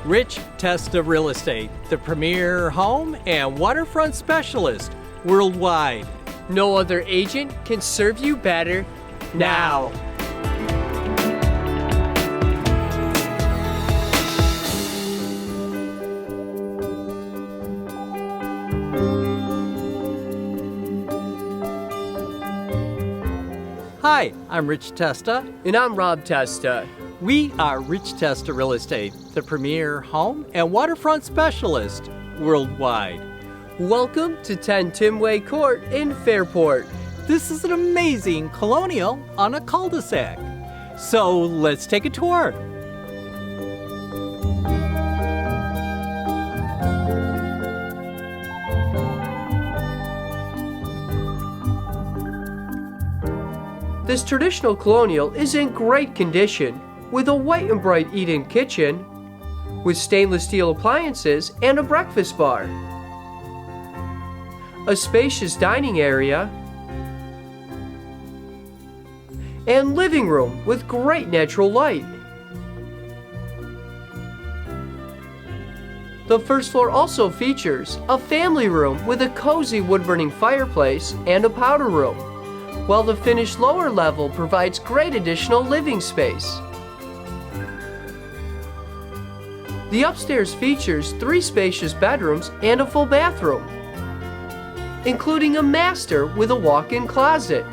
Rich Testa Real Estate, the premier home and waterfront specialist worldwide. No other agent can serve you better now. Hi, I'm Rich Testa. And I'm Rob Testa. We are Rich Testa Real Estate, the premier home and waterfront specialist worldwide. Welcome to 10 Timway Court in Fairport. This is an amazing colonial on a cul-de-sac. So let's take a tour. This traditional colonial is in great condition, with a white and bright eat-in kitchen, with stainless steel appliances and a breakfast bar, a spacious dining area, and living room with great natural light. The first floor also features a family room with a cozy wood-burning fireplace and a powder room, while the finished lower level provides great additional living space. The upstairs features 3 spacious bedrooms and a full bathroom, including a master with a walk-in closet.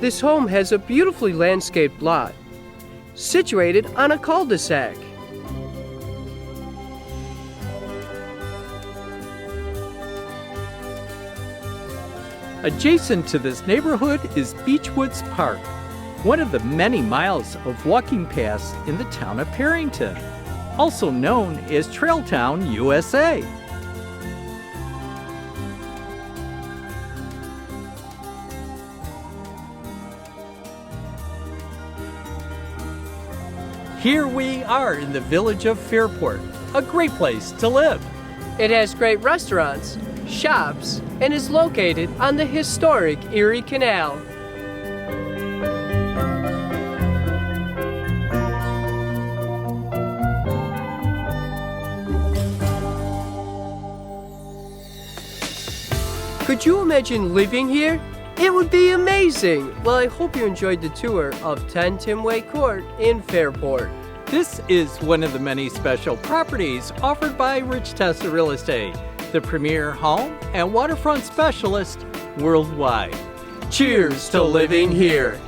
This home has a beautifully landscaped lot, situated on a cul-de-sac. Adjacent to this neighborhood is Beechwoods Park, one of the many miles of walking paths in the town of Perrington, also known as Trailtown, USA. Here we are in the village of Fairport, a great place to live. It has great restaurants, shops, and is located on the historic Erie Canal. Could you imagine living here? It would be amazing! Well, I hope you enjoyed the tour of 10 Timway Court in Fairport. This is one of the many special properties offered by Rich Testa Real Estate, the premier home and waterfront specialist worldwide. Cheers to living here!